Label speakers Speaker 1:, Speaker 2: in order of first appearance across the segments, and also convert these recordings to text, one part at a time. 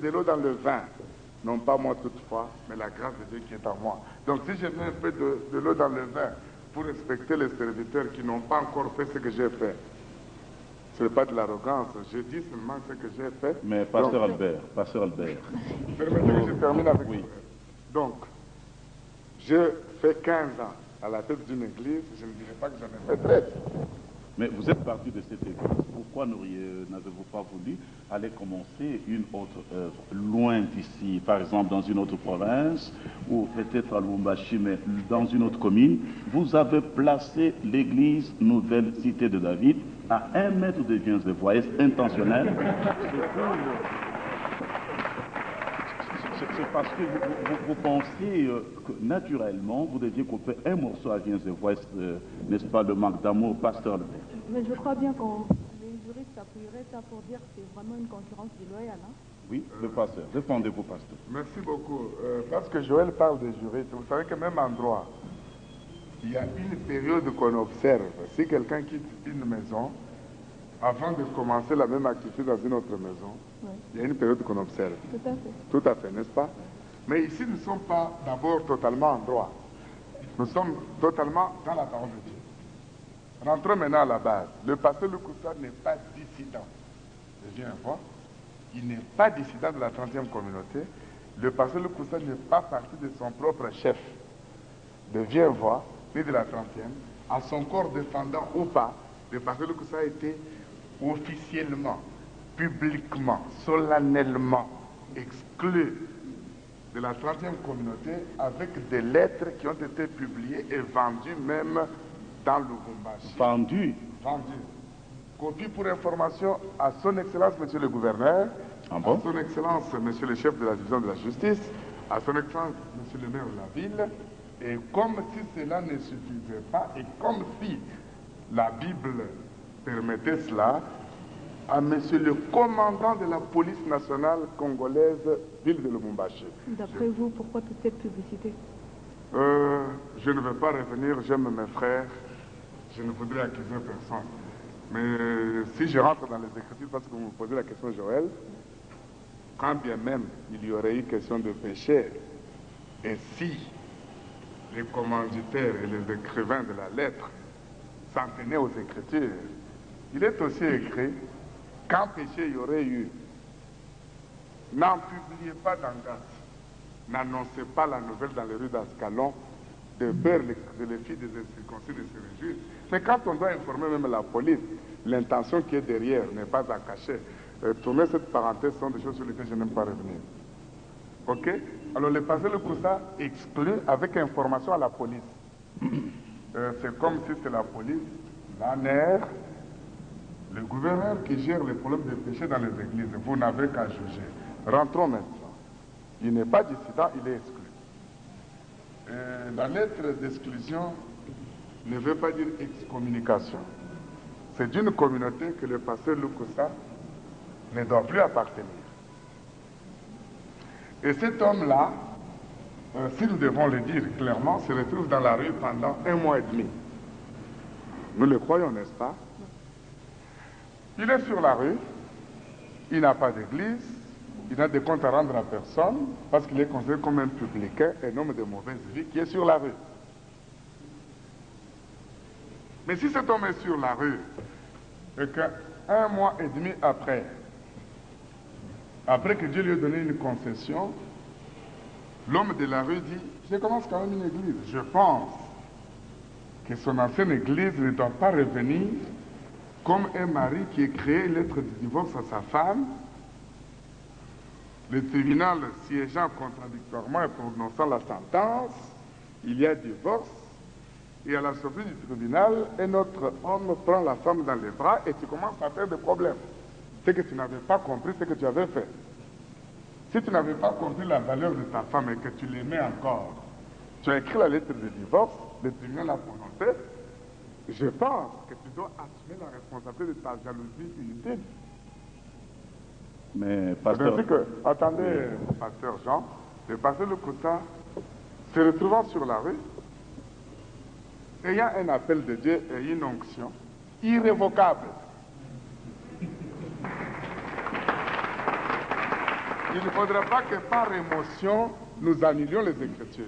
Speaker 1: de l'eau dans le vin. Non pas moi toutefois, mais la grâce de Dieu qui est en moi. Donc si je mets un peu de l'eau dans le vin pour respecter les serviteurs qui n'ont pas encore fait ce que j'ai fait, ce n'est pas de l'arrogance, je dis seulement ce que j'ai fait.
Speaker 2: Mais Pasteur Albert,
Speaker 1: permettez que je termine avec
Speaker 2: oui.
Speaker 1: Donc, je fais 15 ans à la tête d'une église, je ne dirais pas que j'en ai fait 13.
Speaker 2: Mais vous êtes parti de cette église. Pourquoi n'avez-vous pas voulu aller commencer une autre œuvre loin d'ici, par exemple dans une autre province, ou peut-être à Lubumbashi, mais dans une autre commune? Vous avez placé l'église Nouvelle Cité de David à 1 mètre de Viens-de-Voix. Est-ce intentionnel? C'est parce que vous pensez que naturellement, vous deviez couper un morceau à Viens-de-Voix, n'est-ce pas, le manque d'amour, Pasteur Albert?
Speaker 3: Mais je crois bien que les juristes appuieraient ça pour dire que c'est vraiment une concurrence déloyale. Hein?
Speaker 2: Oui, le pasteur. Répondez-vous, pasteur.
Speaker 1: Merci beaucoup. Parce que Joël parle des juristes, vous savez que même en droit, il y a une période qu'on observe. Si quelqu'un quitte une maison, avant de commencer la même activité dans une autre maison, oui, il y a une période qu'on observe.
Speaker 3: Tout à fait.
Speaker 1: Tout à fait, n'est-ce pas? Mais ici, nous ne sommes pas d'abord totalement en droit. Nous sommes totalement dans la parole de Dieu. Rentrons maintenant à la base. Le pasteur Lukusa n'est pas dissident. Je viens voir. Il n'est pas dissident de la 30e communauté. Le pasteur Lukusa n'est pas parti de son propre chef de Viens-Voir, ni de la 30e. À son corps défendant ou pas, le pasteur Lukusa a été officiellement, publiquement, solennellement exclu de la 30e communauté avec des lettres qui ont été publiées et vendues même dans Lubumbashi.
Speaker 2: Vendues?
Speaker 1: Vendues. Copie pour information à son Excellence, Monsieur le Gouverneur,
Speaker 2: ah bon?
Speaker 1: à son Excellence, Monsieur le Chef de la Division de la Justice, à son Excellence, Monsieur le Maire de la Ville, et comme si cela ne suffisait pas, et comme si la Bible permettait cela, à Monsieur le commandant de la police nationale congolaise, ville de Lubumbashi.
Speaker 3: D'après vous, pourquoi toute cette publicité?
Speaker 1: Je ne vais pas revenir, j'aime mes frères, je ne voudrais accuser personne. Mais si je rentre dans les Écritures, parce que vous me posez la question, Joël, quand bien même il y aurait eu question de péché, et si les commanditaires et les écrivains de la lettre s'en tenaient aux Écritures, il est aussi écrit, quand péché il y aurait eu, n'en publiez pas d'angoisse, n'annoncez pas la nouvelle dans les rues d'Ascalon, de peur que les filles des incirconcis ne se réjouissent. Mais quand on doit informer même la police, l'intention qui est derrière n'est pas à cacher. Tourner cette parenthèse sont des choses sur lesquelles je n'aime pas revenir. Ok? Alors le passé le Koussa exclut avec information à la police. C'est comme si c'est la police, l'ANER, le gouverneur qui gère les problèmes de péché dans les églises. Vous n'avez qu'à juger. Rentrons maintenant. Il n'est pas dissident, il est exclu. La lettre d'exclusion ne veut pas dire excommunication. C'est d'une communauté que le pasteur Lukusa ne doit plus appartenir. Et cet homme-là, si nous devons le dire clairement, se retrouve dans la rue pendant 1 mois et demi. Nous le croyons, n'est-ce pas? Il est sur la rue, il n'a pas d'église, il n'a de compte à rendre à personne, parce qu'il est considéré comme un publicain, un homme de mauvaise vie qui est sur la rue. Mais si cet homme est sur la rue, et qu'un mois et demi après que Dieu lui ait donné une concession, l'homme de la rue dit, je commence quand même une église. Je pense que son ancienne église ne doit pas revenir comme un mari qui écrit une lettre de divorce à sa femme, le tribunal siégeant contradictoirement et prononçant la sentence, il y a divorce, et à la sortie du tribunal, un autre homme prend la femme dans les bras et tu commences à faire des problèmes. C'est que tu n'avais pas compris ce que tu avais fait. Si tu n'avais pas compris la valeur de ta femme et que tu l'aimais encore, tu as écrit la lettre de divorce, le tribunal l'a prononcé, je pense que tu dois assumer la responsabilité de ta jalousie inutile.
Speaker 2: Mais pasteur...
Speaker 1: Attendez, pasteur Jean, le pasteur Lukusa, se retrouvant sur la rue, ayant un appel de Dieu et une onction irrévocable. il ne faudrait pas que par émotion, nous annulions les Écritures.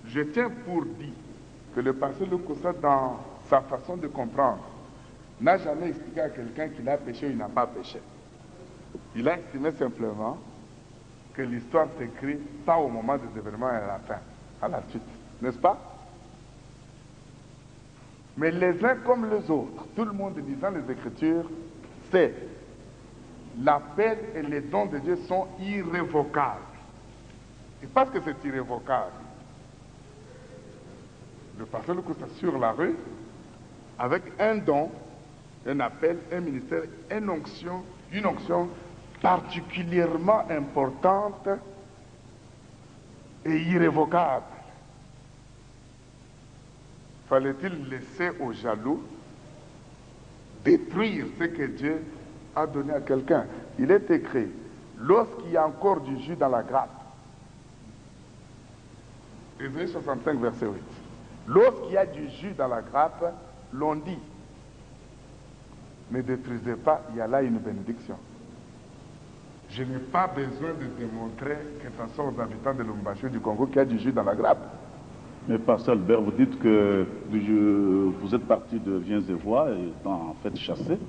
Speaker 1: Je tiens pour dit que le pasteur Lukusa, dans sa façon de comprendre, n'a jamais expliqué à quelqu'un qu'il a péché ou il n'a pas péché. Il a estimé simplement que l'histoire s'écrit pas au moment des événements et à la fin, à la suite. N'est-ce pas? Mais les uns comme les autres, tout le monde lisant les Écritures, sait l'appel et les dons de Dieu sont irrévocables. Et parce que c'est irrévocable, le pasteur Lukusa sur la rue, avec un don, un appel, un ministère, une onction particulièrement importante et irrévocable. Fallait-il laisser aux jaloux détruire ce que Dieu a donné à quelqu'un? Il est écrit, lorsqu'il y a encore du jus dans la grappe, Ésaïe 65, verset 8. Lorsqu'il y a du jus dans la grappe, l'on dit, ne détruisez pas, il y a là une bénédiction. Je n'ai pas besoin de démontrer que ce soit aux habitants de Lubumbashi du Congo qu'il y a du jus dans la grappe.
Speaker 2: Mais pasteur Albert, vous dites que vous êtes parti de Viens-et-Voix, étant en fait chassé,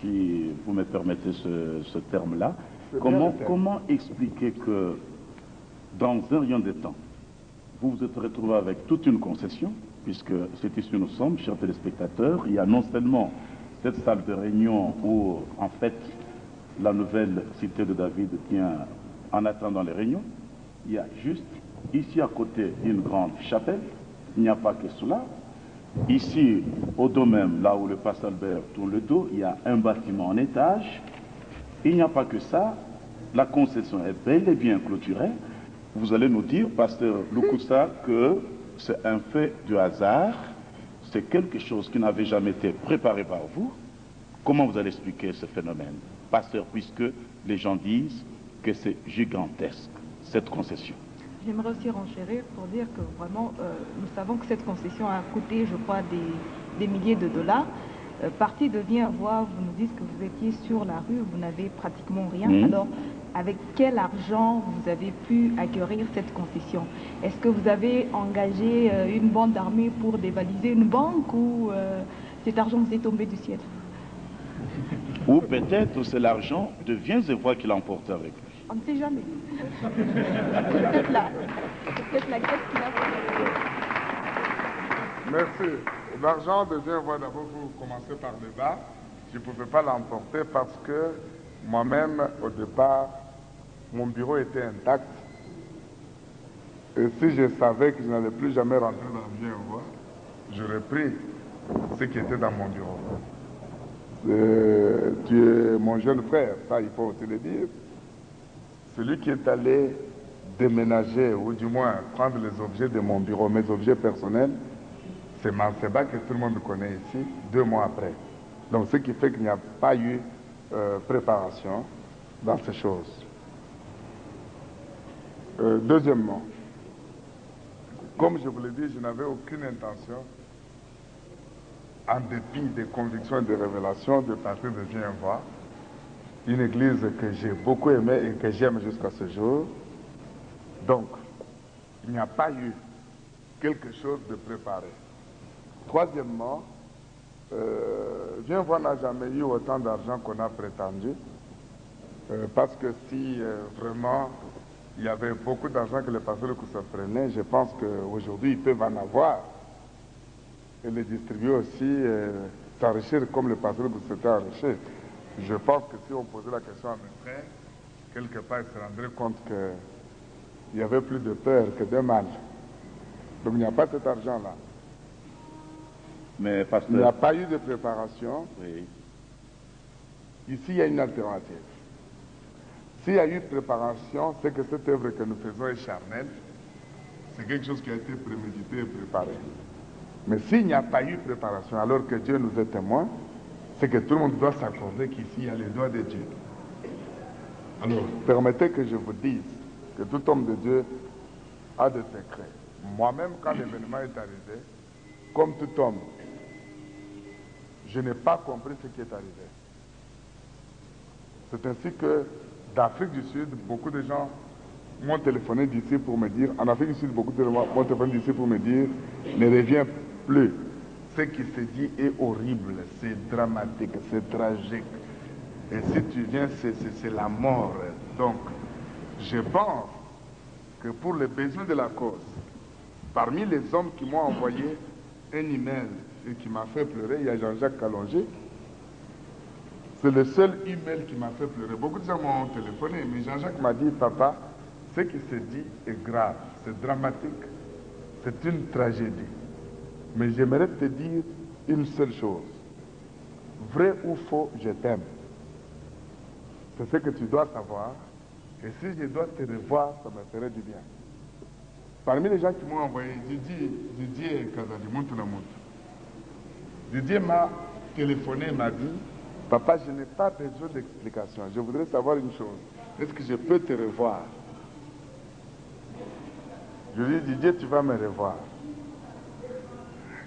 Speaker 2: si vous me permettez ce terme-là. Comment expliquer que dans un rayon de temps, vous vous êtes retrouvé avec toute une concession, puisque c'est ici nous sommes, chers téléspectateurs, il y a non seulement cette salle de réunion où, en fait, la nouvelle cité de David tient en attendant les réunions, il y a juste ici à côté une grande chapelle, il n'y a pas que cela. Ici, au dos même, là où le pasteur Albert tourne le dos, il y a un bâtiment en étage. Il n'y a pas que ça, la concession est bel et bien clôturée. Vous allez nous dire, pasteur Lukusa, que c'est un fait du hasard, c'est quelque chose qui n'avait jamais été préparé par vous. Comment vous allez expliquer ce phénomène, pasteur, puisque les gens disent que c'est gigantesque, cette concession?
Speaker 3: J'aimerais aussi renchérir pour dire que vraiment, nous savons que cette concession a coûté, je crois, des milliers de dollars. Parti de Viens-et-Voix, vous nous dites que vous étiez sur la rue, vous n'avez pratiquement rien. Alors, avec quel argent vous avez pu acquérir cette concession? Est-ce que vous avez engagé une bande d'armée pour dévaliser une banque ou cet argent vous est tombé du ciel?
Speaker 2: Ou peut-être c'est l'argent de Viens-et-Voix qu'il a emporté avec lui.
Speaker 3: On ne sait jamais. C'est peut-être la quête qu'il a fait.
Speaker 1: Merci. L'argent de Viens-et-Voix, d'abord, vous commencez par le bas. Je ne pouvais pas l'emporter parce que moi-même, au départ, mon bureau était intact. Et si je savais que je n'allais plus jamais rentrer dans Viens-et-Voix, j'aurais pris ce qui était dans mon bureau. Tu es mon jeune frère, ça il faut aussi le dire. Celui qui est allé déménager, ou du moins prendre les objets de mon bureau, mes objets personnels, c'est Manseba que tout le monde connaît ici, 2 mois après. Donc ce qui fait qu'il n'y a pas eu préparation dans ces choses. Deuxièmement, comme je vous l'ai dit, je n'avais aucune intention, en dépit des convictions et des révélations, de partir de Viens-et-Voix, une église que j'ai beaucoup aimée et que j'aime jusqu'à ce jour. Donc, il n'y a pas eu quelque chose de préparé. Troisièmement, Viens-et-Voix n'a jamais eu autant d'argent qu'on a prétendu, parce que si vraiment il y avait beaucoup d'argent que les pasteurs Lukusa prenaient, je pense qu'aujourd'hui ils peuvent en avoir et les distribuer aussi, s'enrichir comme le pasteur Lukusa s'était enrichi. Je pense que si on posait la question à mes frères, quelque part ils se rendraient compte qu'il y avait plus de peur que de mal. Donc il n'y a pas cet argent-là.
Speaker 2: Mais pasteur...
Speaker 1: Il n'y a pas eu de préparation.
Speaker 2: Oui.
Speaker 1: Ici, il y a une alternative. S'il y a eu préparation, c'est que cette œuvre que nous faisons est charnelle. C'est quelque chose qui a été prémédité et préparé. Mais s'il n'y a pas eu préparation, alors que Dieu nous est témoin, c'est que tout le monde doit s'accorder qu'ici, il y a les doigts de Dieu. Alors, permettez que je vous dise que tout homme de Dieu a des secrets. Moi-même, quand l'événement est arrivé, comme tout homme, je n'ai pas compris ce qui est arrivé. C'est ainsi que d'Afrique du Sud, beaucoup de gens m'ont téléphoné d'ici pour me dire, en Afrique du Sud, beaucoup de gens m'ont téléphoné d'ici pour me dire, ne reviens plus. Ce qui se dit est horrible, c'est dramatique, c'est tragique. Et si tu viens, c'est la mort. Donc, je pense que pour les besoins de la cause, parmi les hommes qui m'ont envoyé un email et qui m'a fait pleurer, il y a Jean-Jacques Calongé. C'est le seul email qui m'a fait pleurer. Beaucoup de gens m'ont téléphoné, mais Jean-Jacques m'a dit, papa, ce qui se dit est grave, c'est dramatique, c'est une tragédie. Mais j'aimerais te dire une seule chose. Vrai ou faux, je t'aime. C'est ce que tu dois savoir. Et si je dois te revoir, ça me ferait du bien. Parmi les gens qui m'ont envoyé, Didier Kazali, Didier m'a téléphoné, m'a dit, papa, je n'ai pas besoin d'explication. Je voudrais savoir une chose. Est-ce que je peux te revoir? Je lui ai dit, Didier, tu vas me revoir.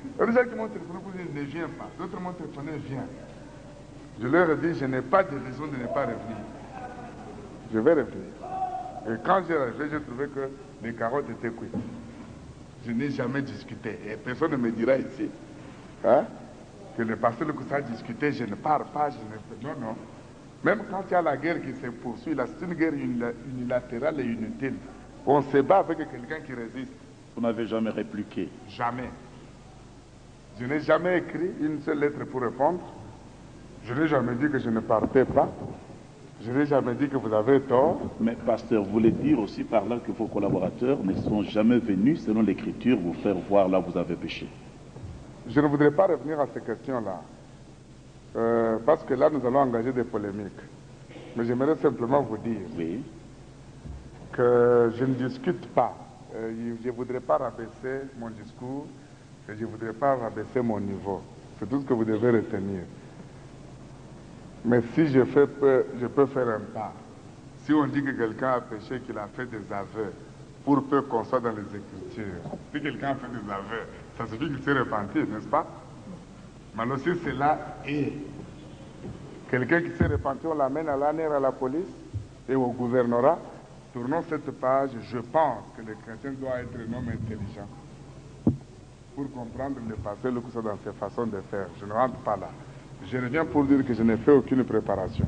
Speaker 1: Il y a des gens qui m'ont téléphoné pour dire, ne viens pas. D'autres m'ont téléphoné, viens. Je leur ai dit, je n'ai pas de raison de ne pas revenir. Je vais revenir. Et quand j'ai revu, j'ai trouvé que les carottes étaient cuites. Je n'ai jamais discuté. Et personne ne me dira ici hein, que le pasteur Lukusa discutait, je ne pars pas, je ne... Non, non. Même quand il y a la guerre qui se poursuit, c'est une guerre unilatérale et inutile. On se bat avec quelqu'un qui résiste.
Speaker 2: Vous n'avez jamais répliqué?
Speaker 1: Jamais. Je n'ai jamais écrit une seule lettre pour répondre. Je n'ai jamais dit que je ne partais pas. Je n'ai jamais dit que vous avez tort.
Speaker 2: Mais pasteur, vous voulez dire aussi par là que vos collaborateurs ne sont jamais venus, selon l'Écriture, vous faire voir là où vous avez péché?
Speaker 1: Je ne voudrais pas revenir à ces questions-là. Parce que là, nous allons engager des polémiques. Mais j'aimerais simplement vous dire
Speaker 2: oui,
Speaker 1: que je ne discute pas. Je ne voudrais pas rabaisser mon discours et je ne voudrais pas rabaisser mon niveau. C'est tout ce que vous devez retenir. Mais si je peux faire un pas. Si on dit que quelqu'un a péché, qu'il a fait des aveux, pour peu qu'on soit dans les Écritures, si quelqu'un a fait des aveux, ça suffit qu'il s'est repenti, n'est-ce pas? Mais aussi cela est. Quelqu'un qui s'est repenti, on l'amène à l'ANR, à la police et au gouvernorat. Tournons cette page. Je pense que le chrétien doit être un homme intelligent pour comprendre le passé, le coup dans ses façons de faire. Je ne rentre pas là. Je reviens pour dire que je n'ai fait aucune préparation.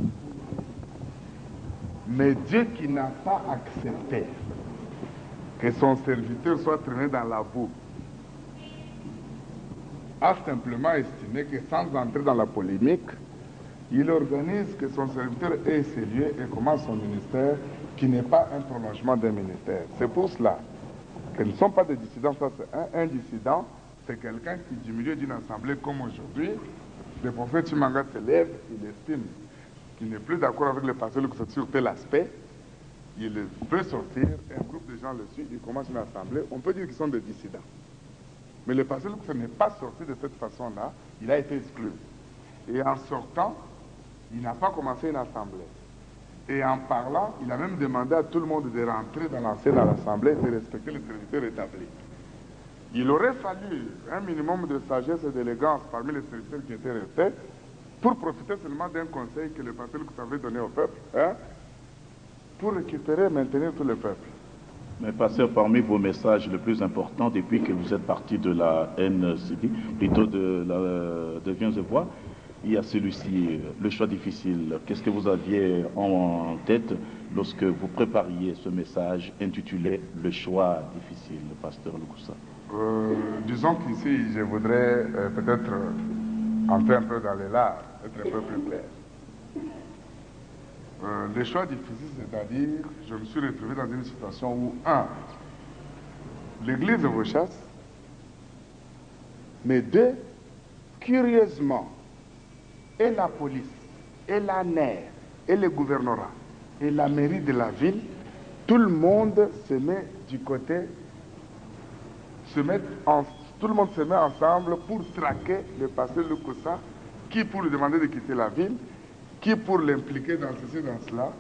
Speaker 1: Mais Dieu qui n'a pas accepté que son serviteur soit traîné dans la boue, a simplement estimé que sans entrer dans la polémique, il organise que son serviteur ait ses lieux et commence son ministère qui n'est pas un prolongement d'un ministère. C'est pour cela que nous ne sommes pas des dissidents. Ça, c'est un dissident, c'est quelqu'un qui, du milieu d'une assemblée comme aujourd'hui, le prophète Chimanga se lève, il estime qu'il n'est plus d'accord avec le pasteur sur tel aspect, il peut sortir, un groupe de gens le suit, il commence une assemblée, on peut dire qu'ils sont des dissidents. Mais le pasteur n'est pas sorti de cette façon-là, il a été exclu. Et en sortant, il n'a pas commencé une assemblée. Et en parlant, il a même demandé à tout le monde de rentrer dans l'ancienne assemblée et de respecter les serviteurs établis. Il aurait fallu un minimum de sagesse et d'élégance parmi les serviteurs qui étaient restés pour profiter seulement d'un conseil que le pasteur avait donné au peuple, hein, pour récupérer et maintenir tout le peuple.
Speaker 2: Mais pasteur, parmi vos messages les plus importants depuis que vous êtes parti de la NCD, plutôt de Viens et Voix, il y a celui-ci, le choix difficile. Qu'est-ce que vous aviez en tête lorsque vous prépariez ce message intitulé Le choix difficile, pasteur Lukusa?
Speaker 1: Disons qu'ici, je voudrais peut-être entrer un peu dans les lards, être un peu plus clair. Les choix difficiles, c'est-à-dire, je me suis retrouvé dans une situation où, l'église vous chasse, mais deux, curieusement, et la police, et la NER, et le gouvernorat, et la mairie de la ville, tout le monde se met du côté, tout le monde se met ensemble pour traquer le pasteur Lukusa, qui pour lui demander de quitter la ville, qui pour l'impliquer dans ceci, dans cela.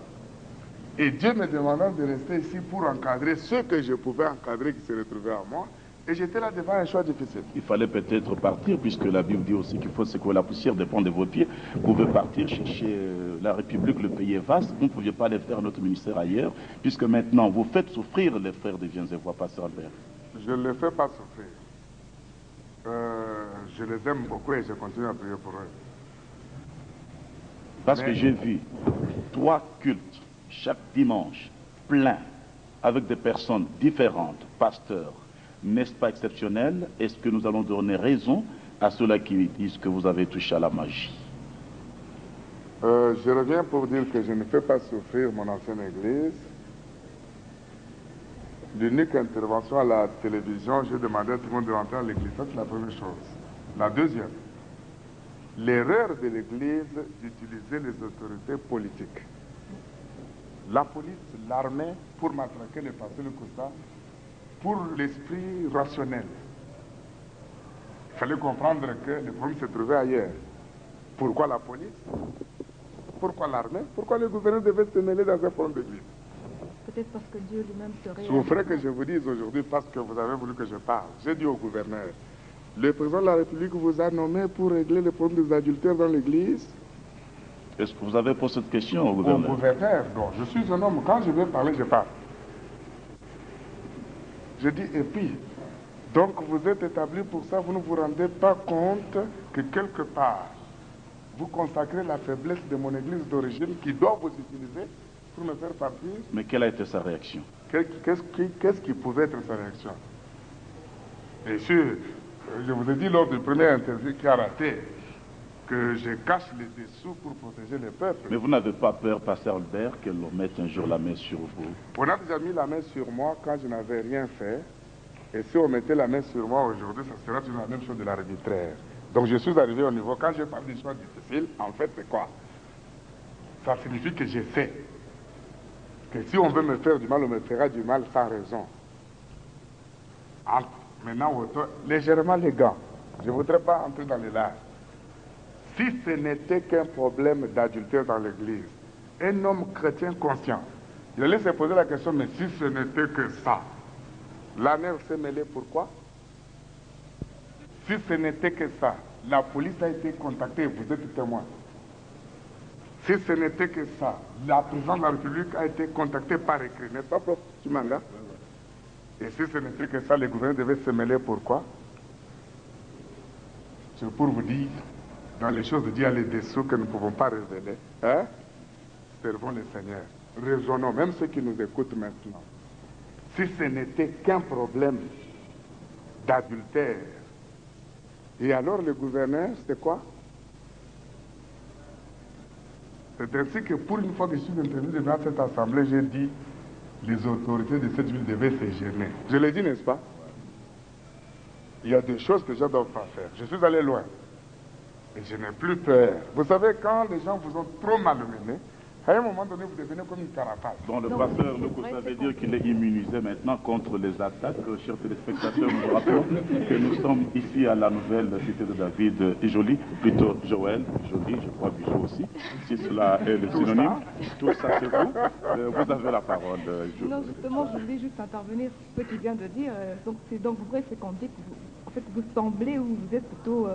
Speaker 1: Et Dieu me demandant de rester ici pour encadrer ceux que je pouvais encadrer qui se retrouvaient à moi. Et j'étais là devant un choix difficile.
Speaker 2: Il fallait peut-être partir, puisque la Bible dit aussi qu'il faut secouer la poussière dépend de vos pieds. Vous pouvez partir chercher la République, le pays est vaste. Vous ne pouviez pas aller faire notre ministère ailleurs, puisque maintenant vous faites souffrir les frères de Viens et Voix, pasteur Albert.
Speaker 1: Je ne les fais pas souffrir. Je les aime beaucoup et je continue à prier pour eux.
Speaker 2: Parce que j'ai vu 3 cultes chaque dimanche, pleins, avec des personnes différentes, pasteurs. N'est-ce pas exceptionnel? Est-ce que nous allons donner raison à ceux-là qui disent que vous avez touché à la magie?
Speaker 1: Je reviens pour dire que je ne fais pas souffrir mon ancienne église. L'unique intervention à la télévision, j'ai demandé à tout le monde de rentrer à l'église. Ça, c'est la première chose. La deuxième, l'erreur de l'église d'utiliser les autorités politiques. La police, l'armée, pour matraquer les pasteurs, le Costa, pour l'esprit rationnel. Il fallait comprendre que le problème se trouvait ailleurs. Pourquoi la police? Pourquoi l'armée? Pourquoi le gouverneur devait se mêler dans un problème d'église?
Speaker 3: Peut-être parce que Dieu lui-même serait...
Speaker 1: Souffrez que je vous dise aujourd'hui parce que vous avez voulu que je parle. J'ai dit au gouverneur, le président de la République vous a nommé pour régler le problème des adultères dans l'église.
Speaker 2: Est-ce que vous avez posé cette question au
Speaker 1: Au
Speaker 2: gouverneur?
Speaker 1: gouverneur, non. Je suis un homme, quand je veux parler, je parle. Je dis, et puis, donc vous êtes établi pour ça, vous ne vous rendez pas compte que quelque part, vous consacrez la faiblesse de mon église d'origine qui doit vous utiliser pour me faire partir.
Speaker 2: Mais quelle a été sa réaction?
Speaker 1: Qu'est-ce qui pouvait être sa réaction? Bien sûr, je vous ai dit lors du premier interview qui a raté que je cache les dessous pour protéger les peuples.
Speaker 2: Mais vous n'avez pas peur, pasteur Albert, que l'on mette un jour la main sur vous?
Speaker 1: On a déjà mis la main sur moi quand je n'avais rien fait. Et si on mettait la main sur moi aujourd'hui, ça sera toujours la même chose de l'arbitraire. Donc je suis arrivé au niveau, quand je parle des choix difficiles, en fait c'est quoi? Ça signifie que j'ai fait. Que si on veut me faire du mal, on me fera du mal sans raison. Maintenant, légèrement les gants. Je ne voudrais pas entrer dans les larmes. Si ce n'était qu'un problème d'adultère dans l'église, un homme chrétien conscient, il allait se poser la question, mais si ce n'était que ça, l'ANER s'est mêlée pourquoi? Si ce n'était que ça, la police a été contactée, vous êtes témoin. Si ce n'était que ça, la présidente de la République a été contactée par écrit, n'est-ce pas, prof Chimanga? Et si ce n'était que ça, le gouvernement devait se mêler pourquoi? C'est pour vous dire, dans les choses de Dieu, il y a les dessous que nous ne pouvons pas révéler. Hein? Servons le Seigneur. Raisonnons, même ceux qui nous écoutent maintenant. Si ce n'était qu'un problème d'adultère, et alors le gouverneur, c'est quoi? C'est ainsi que pour une fois que je suis intervenu devant cette assemblée, j'ai dit les autorités de cette ville devaient se gêner. Je l'ai dit, n'est-ce pas? Il y a des choses que je ne dois pas faire. Je suis allé loin. Et je n'ai plus peur. Vous savez, quand les gens vous ont trop malmené, à un moment donné, vous devenez comme une carapace.
Speaker 2: Bon, le pasteur Loko, ça veut dire qu'il est immunisé maintenant contre les attaques. Chers téléspectateurs, nous vous rappelons que nous sommes ici à la nouvelle cité de David Joly, plutôt Joël, Joly, je crois Bijou aussi, si cela est le synonyme. Tout ça, c'est vous. Vous avez la parole, Joly.
Speaker 3: Non, justement, je voulais juste intervenir sur ce qu'il vient de dire. Donc, c'est donc vrai ce qu'on dit. En fait, vous semblez, ou vous êtes plutôt,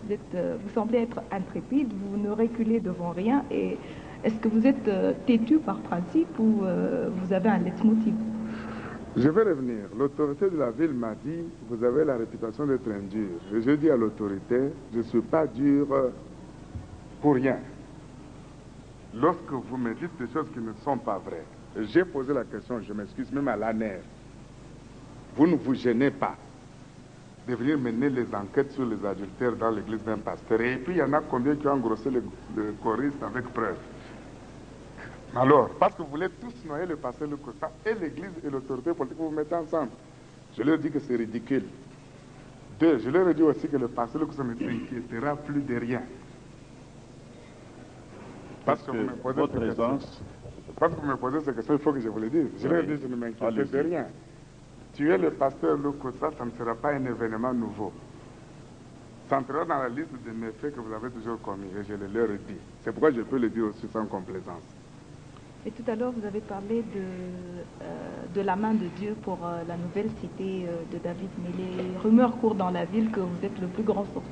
Speaker 3: vous semblez être intrépide, vous ne reculez devant rien. Et est-ce que vous êtes têtu par principe ou vous avez un leitmotiv?
Speaker 1: Je vais revenir. L'autorité de la ville m'a dit, vous avez la réputation d'être un dur. Et je dis à l'autorité, je ne suis pas dur pour rien. Lorsque vous me dites des choses qui ne sont pas vraies, j'ai posé la question, je m'excuse même à l'ANER, vous ne vous gênez pas de venir mener les enquêtes sur les adultères dans l'église d'un pasteur. Et puis il y en a combien qui ont engrossé le choriste avec preuve? Alors, parce que vous voulez tous noyer le pasteur le Costa et l'église et l'autorité politique, vous vous mettez ensemble. Je leur dis que c'est ridicule. Deux, je leur ai dit aussi que le pasteur le Costa ne s'inquiétera plus de rien. Parce que vous me posez
Speaker 2: votre
Speaker 1: ces questions. Parce que vous me posez ces questions, il faut que je vous le dise. Je leur ai dit, je ne m'inquiète de rien. Tuer le pasteur le Costa, ça ne sera pas un événement nouveau. Ça entrera dans la liste des méfaits que vous avez toujours commis, et je le leur ai dit. C'est pourquoi je peux le dire aussi sans complaisance.
Speaker 3: Et tout à l'heure, vous avez parlé de la main de Dieu pour la nouvelle cité de David. Mais les rumeurs courent dans la ville que vous êtes le plus grand sorcier